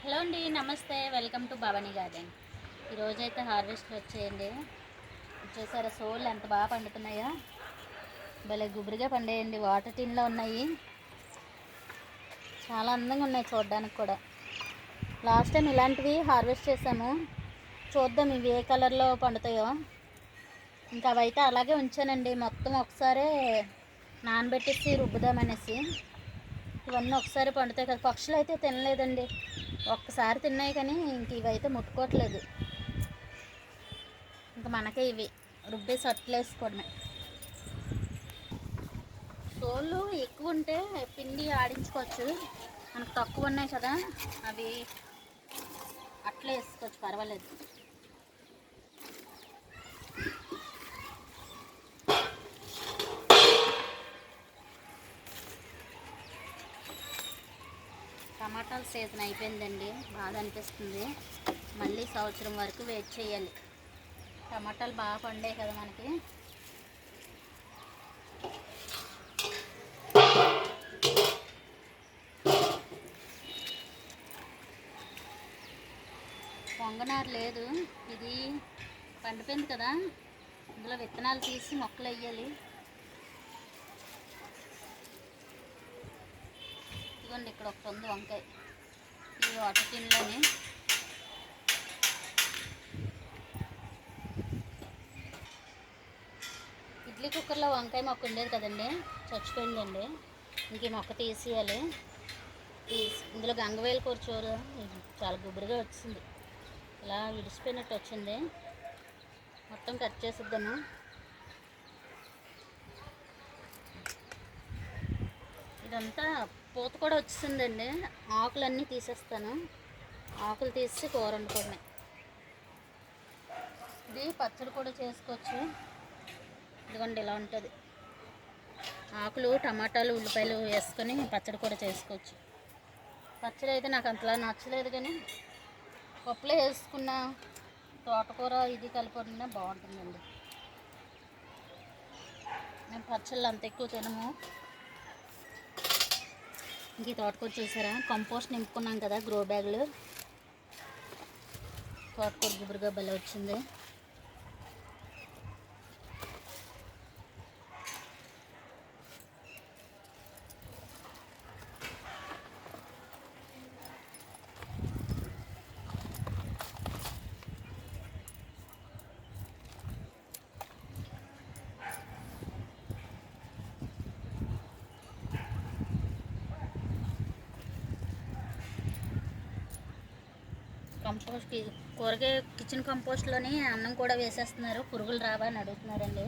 Hello అండి, నమస్తే. Welcome to Bhavani garden. ఈరోజైతే హార్వెస్ట్లు వచ్చేయండి. చూసారా సోళ్ళు ఎంత బాగా పండుతున్నాయో, భలే గుబురుగా పండేయండి. వాటర్ టిన్లో ఉన్నాయి, చాలా అందంగా ఉన్నాయి చూడడానికి కూడా. లాస్ట్ టైం ఇలాంటివి హార్వెస్ట్ చేసాము. చూద్దాం ఇవి ఏ కలర్లో పండుతాయో. ఇంకా అవైతే అలాగే ఉంచానండి, మొత్తం ఒకసారే నానబెట్టేసి రుబ్బుదామనేసి. ఇవన్నీ ఒకసారి పండుతాయి కదా. పక్షులు అయితే తినలేదండి, ఒక్కసారి తిన్నాయి కానీ ఇంక ఇవైతే ముట్టుకోవట్లేదు. ఇంకా మనకే ఇవి రుబ్బేసి అట్లేసుకోవడమే. సోళ్ళు ఎక్కువ ఉంటే పిండి ఆడించుకోవచ్చు, మనకు తక్కువ ఉన్నాయి కదా అవి అట్లే వేసుకోవచ్చు, పర్వాలేదు. టమాటాల సీజన్ అయిపోయిందండి, బాగా అనిపిస్తుంది. మళ్ళీ సంవత్సరం వరకు వెయిట్ చేయాలి. టమాటాలు బాగా పండాయి కదా మనకి. పొంగనారు లేదు, ఇది పండిపోయింది కదా, ఇందులో విత్తనాలు తీసి మొక్కలు వేయాలి. ఇదిగోండి, ఇక్కడ ఒకటి ఉంది వంకాయ, ఈ వాటర్ టిన్లోని. ఇడ్లీ కుక్కర్లో వంకాయ మొక్క ఉండేది కదండి, చచ్చిపోయిందండి. ఇంక ఈ మొక్క తీసేయాలి. ఇందులో గంగవేలు కూర చూడ చాలా గుబురుగా వచ్చింది, ఇలా విడిచిపోయినట్టు వచ్చింది. మొత్తం కట్ చేసిద్దాము. ఇదంతా పూత కూడా వచ్చిందండి, ఆకులన్నీ తీసేస్తాను. ఆకులు తీసి కూర వండుకోవడమే. ఇది పచ్చడి కూడా చేసుకోవచ్చు. ఇదిగోండి ఇలా ఉంటుంది. ఆకులు, టమాటాలు, ఉల్లిపాయలు వేసుకొని పచ్చడి కూడా చేసుకోవచ్చు. పచ్చడి అయితే నాకు అంతలా నచ్చలేదు, కానీ పప్పులో వేసుకున్న తోటకూర ఇది కలిపి బాగుంటుందండి. మేము పచ్చళ్ళు అంత ఎక్కువ తినము. ఇంక ఈ తోటకూర చూసారా, కంపోస్ట్ నింపుకున్నాం కదా గ్రో బ్యాగులు. తోటకూర గుబురుగా భలే వచ్చింది. కంపోస్ట్ కూరగాయ కిచెన్ కంపోస్ట్లోని అన్నం కూడా వేసేస్తున్నారు. పురుగులు రావా అని అడుగుతున్నారండి.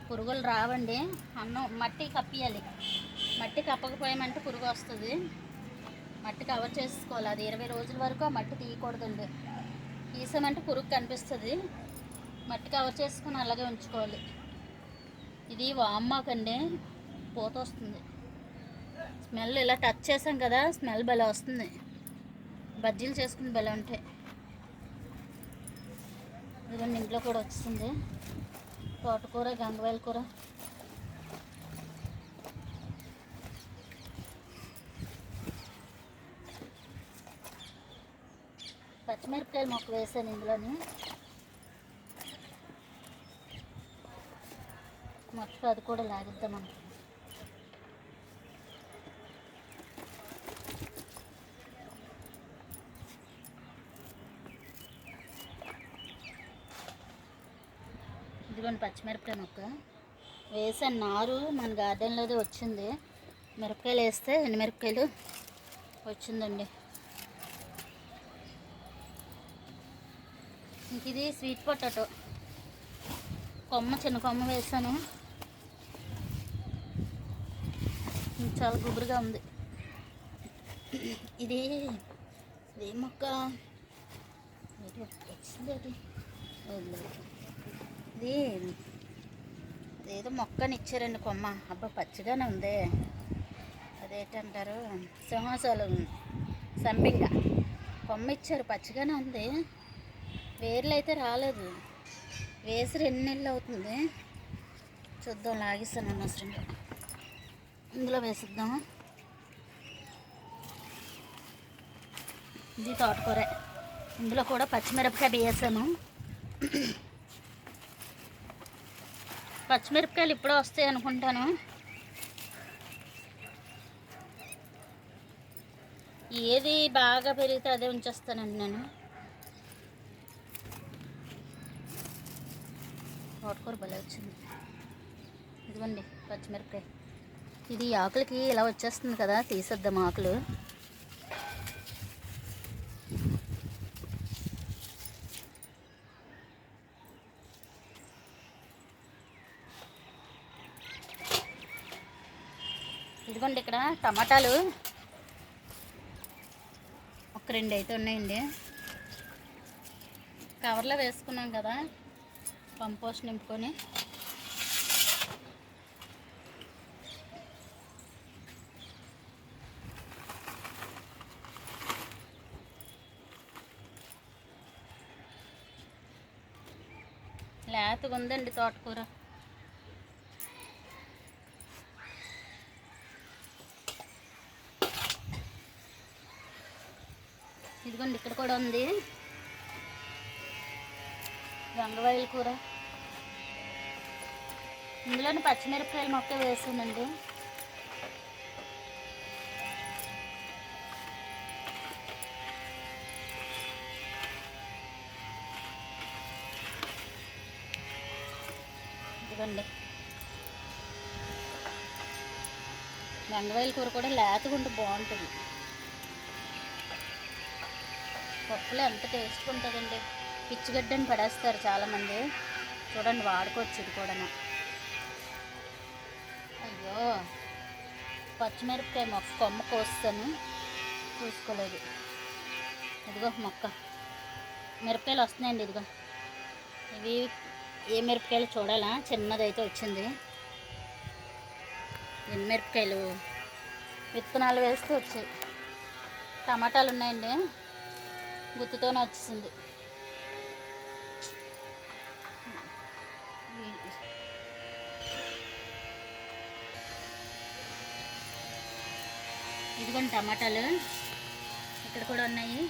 పురుగులు రావండి, అన్నం మట్టి కప్పియాలి. మట్టి కప్పకపోయామంటే పురుగు వస్తుంది. మట్టి కవర్ చేసుకోవాలి, అది 20 రోజుల వరకు ఆ మట్టి తీయకూడదండి. తీసామంటే పురుగు కనిపిస్తుంది. మట్టి కవర్ చేసుకొని అలాగే ఉంచుకోవాలి. ఇది వామ్మాకండి, పూత వస్తుంది. స్మెల్ ఇలా టచ్ చేసాం కదా, స్మెల్ భలే వస్తుంది. బజ్జీలు చేసుకుని భలే ఉంటాయి. ఇదిగోండి ఇంట్లో కూడా వచ్చింది తోటకూర, గంగవాయల కూర. పచ్చిమిరపకాయలు మొక్క వేసాను ఇందులోని. మొత్తం అది కూడా లాగిద్దాం. ఇదిగోండి పచ్చిమిరపకాయ మొక్క వేసాను. నారు మన గార్డెన్లోది వచ్చింది. మిరపకాయలు వేస్తే ఎండుమిరపకాయలు వచ్చిందండి. ఇంక ఇది స్వీట్ పొటాటో కొమ్మ, చిన్న కొమ్మ వేసాను. చాలా గుబురుగా ఉంది. ఇది ఏ మొక్క వచ్చింది, ఇది ఏదో మొక్కని ఇచ్చారండి కొమ్మ. అబ్బా పచ్చిగానే ఉంది. అదేంటంటారు, సింహాసనం సంపింగ కొమ్మ ఇచ్చారు, పచ్చిగానే ఉంది. వేర్లు అయితే రాలేదు. వేసి 2 నెలలు అవుతుంది. చూద్దాం, లాగిస్తాను అనవసరంగా. ఇందులో వేసిద్దాము. ఇది తోటకూర. ఇందులో కూడా పచ్చిమిరపకాయ వేసాము. పచ్చిమిరపకాయలు ఇప్పుడే వస్తాయి అనుకుంటాను. ఏది బాగా పెరిగితే అదే ఉంచేస్తానండి నేను. తోటకూర భలే వచ్చింది. ఇదిగోండి పచ్చిమిరపకాయ. ఇది ఆకులకి ఇలా వచ్చేస్తుంది కదా, తీసేద్దాం ఆకులు. ఇదిగోండి ఇక్కడ టమాటాలు ఒక 2 అయితే ఉన్నాయండి. కవర్లో వేసుకున్నాం కదా, కంపోస్ట్ నింపుకొని. లేతగా ఉందండి తోటకూర. ఇదిగోండి ఇక్కడ కూడా ఉంది గంగవాయిల కూర. ఇందులోని పచ్చిమిరపకాయల మొక్క వేసానండి. ఇదిగోండి గంగవాయిల కూర కూడా లేతగా ఉంటే బాగుంటుంది. పప్పులో ఎంత టేస్ట్గా ఉంటుందండి. పిచ్చిగడ్డని పడేస్తారు చాలామంది, చూడండి వాడుకోవచ్చు ఇది కూడా. అయ్యో పచ్చిమిరపకాయ మొక్క కొమ్మ కోస్తాను, చూసుకోలేదు. ఇదిగో మొక్క మిరపకాయలు వస్తున్నాయండి. ఇదిగో ఇవి ఏ మిరపకాయలు చూడాలా, చిన్నదైతే వచ్చింది. ఎన్ని మిరపకాయలు విత్తనాలు వేస్తే వచ్చాయి. టమాటాలు ఉన్నాయండి, గుత్తుతోనే వచ్చింది. ఇదిగోండి టమాటాలు ఇక్కడ కూడా ఉన్నాయి.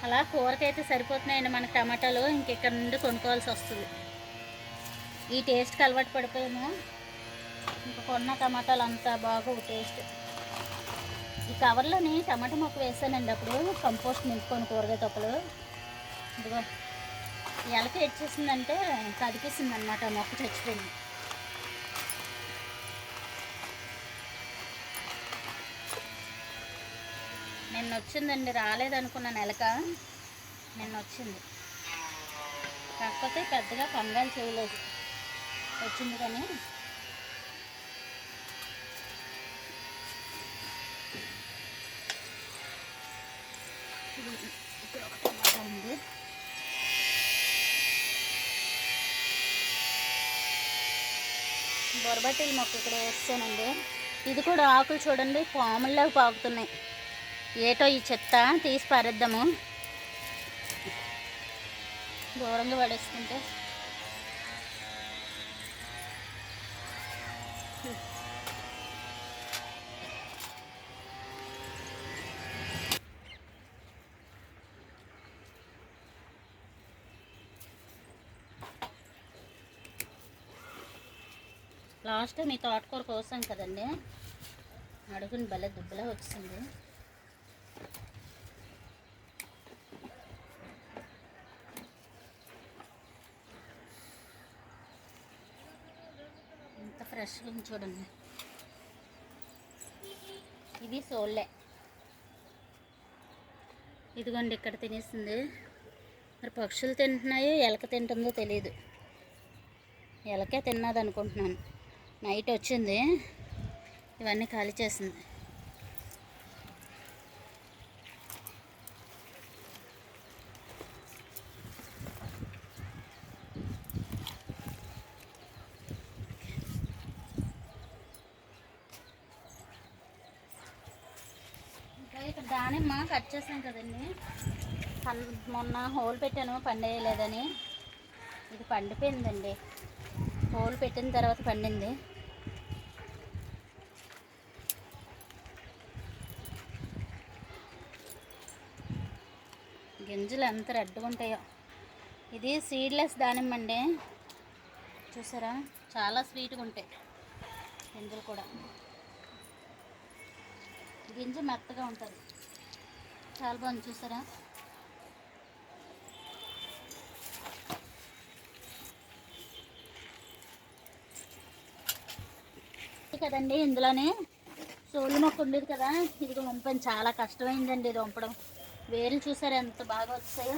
అలా కూరకైతే సరిపోతున్నాయండి మనకి టమాటాలు. ఇంకెక్కడ నుండి కొనుక్కోవాల్సి వస్తుంది. ఈ టేస్ట్కి అలవాటు పడిపోయాము. ఇంకా కొన్న టమాటాలు అంతా బాగా టేస్ట్. ఈ కవర్లోని టమాటా మొక్క వేసానండి అప్పుడు, కంపోస్ట్ నింపుకొని కూరగాయ తొక్కలు. ఇదిగో ఎలక ఎచ్చేసిందంటే కదిపేసింది అనమాట, మొక్క చచ్చిపోయింది. నిన్న వచ్చిందండి, రాలేదనుకున్నాను ఎలక. నిన్న వచ్చింది, కాకపోతే పెద్దగా కంగారు చేయలేదు, వచ్చింది. కానీ ఇక్కడ ఒక టమాటా ఉంది. బొరబట్టీల మొక్క ఇక్కడ వేస్తానండి. ఇది కూడా ఆకులు చూడండి పాముల్లాగా పాకుతున్నాయి. ఏటో ఈ చెత్త తీసి పారేద్దాము, దూరంగా పడేసుకుంటే. లాస్ట్ మీ తోటకూర కోసాం కదండి, అడుగుని భలే దుబ్బలా వచ్చింది. ఎంత ఫ్రెష్గా ఉంది చూడండి. ఇది సోల్లే. ఇదిగోండి ఇక్కడ తినేసింది. మరి పక్షులు తింటున్నాయో ఎలక తింటుందో తెలియదు. ఎలకే తిన్నది అనుకుంటున్నాను. నైట్ వచ్చింది, ఇవన్నీ ఖాళీ చేసింది. ఇంకా ఇక్కడ దానిమ్మ కట్ చేసాం కదండి, మొన్న హోల్ పెట్టాను పండేయలేదని. ఇది పండిపోయిందండి, హోల్ పెట్టిన తర్వాత పండింది. గింజలు ఎంత రెడ్గా ఉంటాయో. ఇది సీడ్లెస్ దానిమ్మ అండి, చూసారా చాలా స్వీట్గా ఉంటాయి గింజలు కూడా. గింజ మెత్తగా ఉంటుంది, చాలా బాగుంది చూసారా. కదండి ఇందులోనే సోలు మొక్క ఉండేది కదా, ఇది వంపని చాలా కష్టమైందండి ఇది వంపడం. వేలు చూసారా ఎంత బాగా వచ్చాయో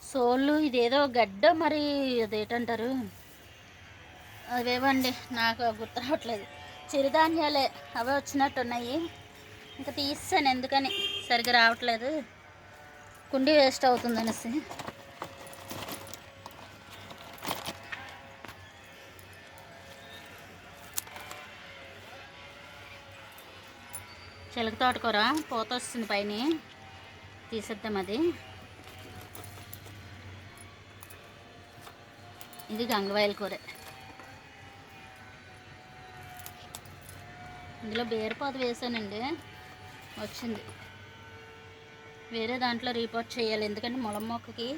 సోళ్ళు. ఇదేదో గడ్డ మరి అదేంటంటారు అవేవండి, నాకు గుర్తు రావట్లేదు. చిరుధాన్యాలే అవే వచ్చినట్టు ఉన్నాయి. ఇంకా తీసాను ఎందుకని సరిగ్గా రావట్లేదు, కుండీ వేస్ట్ అవుతుంది అనేసి. చిలక తోటకూర పూత వస్తుంది పైన, తీసేద్దాం అది. ఇది గంగవాయల కూర. ఇందులో బీరపాదు వేసానండి, వచ్చింది. వేరే దాంట్లో రీపోర్ట్ చేయాలి, ఎందుకంటే ములం మొక్కకి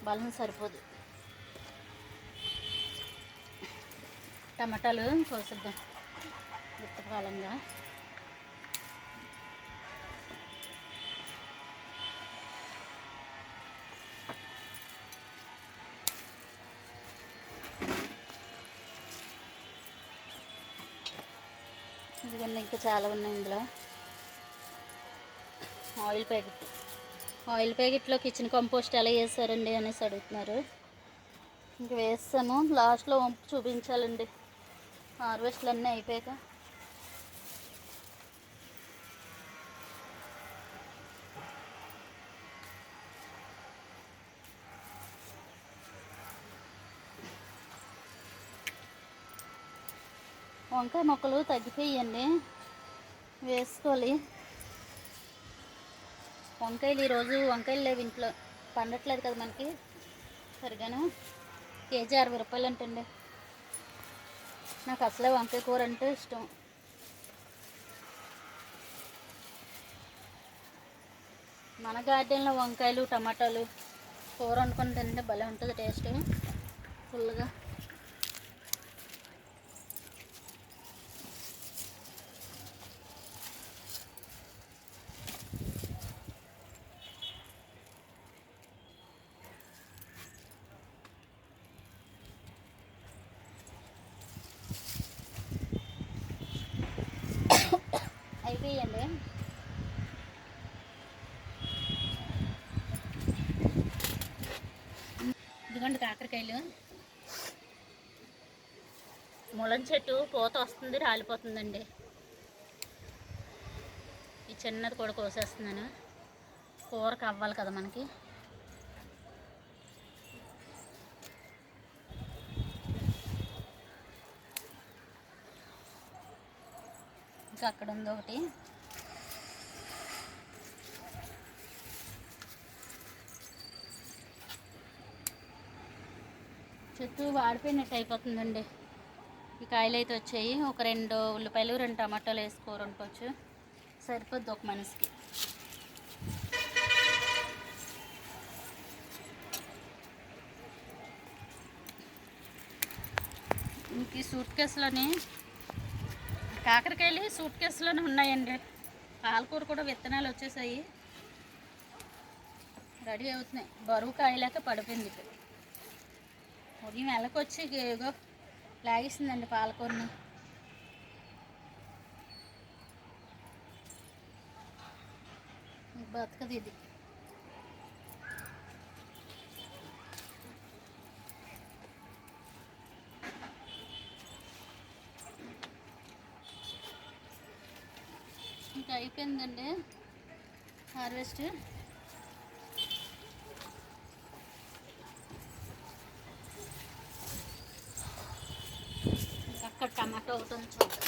బలం సరిపోదు. టమాటాలు కోసిద్దాం విత్తకాలంగా. ఇదిగోండి ఇంకా చాలా ఉన్నాయి ఇందులో. ఆయిల్ ప్యాకెట్లో కిచెన్ కంపోస్ట్ ఎలా వేసారండి అనేసి అడుగుతున్నారు. ఇంక వేస్తాము, లాస్ట్లో వంపు చూపించాలండి హార్వెస్ట్లు అన్నీ అయిపోయాక. వంకాయ మొక్కలు తగ్గిపోయండి, వేసుకోవాలి. వంకాయలు ఈరోజు వంకాయలు లేవు ఇంట్లో, పండట్లేదు కదా మనకి సరిగాను. కేజీ 60 రూపాయలు అంటండి. నాకు అసలే వంకాయ కూర అంటే ఇష్టం. మన గార్డెన్లో వంకాయలు టమాటాలు కూర వండుకొని తింటే భలే ఉంటుంది టేస్ట్ ఫుల్గా. అయిపోయండి. ఇదిగోండి కాకరకాయలు. ములం చెట్టు పూత వస్తుంది, రాలిపోతుందండి. ఈ చిన్నది కూడా కోసేస్తున్నాను, కూరకు అవ్వాలి కదా మనకి. ఇంకా అక్కడ ఉంది ఒకటి. చెట్టు వాడిపోయినట్టు అయిపోతుందండి. ఈ కాయలు అయితే వచ్చాయి. ఒక 2 ఉల్లిపాయలు 2 టమాటాలు వేసి కూర వండుకోవచ్చు, సరిపోద్ది ఒక మనిషికి. ఇంక ఈ సూట్ కేసులోని కాకరకాయలు సూట్ కేసులోనే ఉన్నాయండి. పాలకూర కూడా విత్తనాలు వచ్చేసాయి, రెడీ అవుతున్నాయి. బరువు కాయలేక పడిపోయింది. ఉదయం వెళ్ళకొచ్చి ఏదో లాగేసిందండి పాలకూరని. బతకదు ఇది. ఇంకా అయిపోయిందండి హార్వెస్ట్. అక్కడ టమాటో ఒకటి ఉంది చూద్దాం.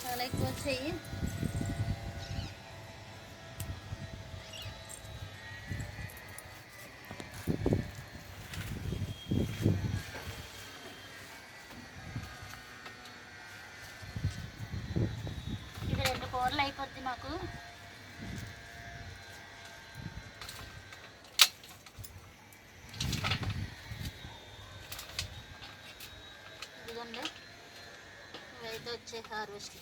చాలా ఎక్కువ వచ్చాయి. మాకు. ఇదిగోండి, ఇవైతే వచ్చే హార్వెస్ట్.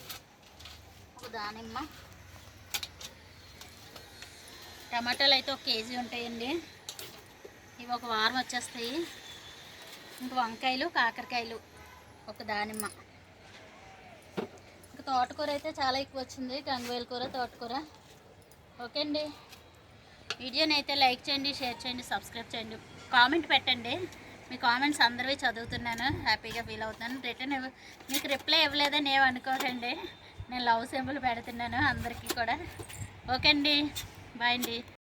ఒక దానిమ్మ, టమాటాలు అయితే 1 కేజీ ఉంటాయండి. ఇవి ఒక వారం వచ్చేస్తాయి. ఇంక వంకాయలు, కాకరకాయలు, ఒక దానిమ్మ. ఇంక తోటకూర అయితే చాలా ఎక్కువ వచ్చింది, గంగవేల కూర, తోటకూర. ఓకే అండి, వీడియోని అయితే లైక్ చేయండి, షేర్ చేయండి, సబ్స్క్రైబ్ చేయండి, కామెంట్ పెట్టండి. మీ కామెంట్స్ అందరివి చదువుతున్నాను, హ్యాపీగా ఫీల్ అవుతున్నాను. రిటర్న్ మీకు రిప్లై ఇవ్వలేదని ఏమి అనుకోకండి, నేను లవ్ సింబల్ పెడుతున్నాను అందరికీ కూడా. ఓకే అండి, బాయ్ అండి.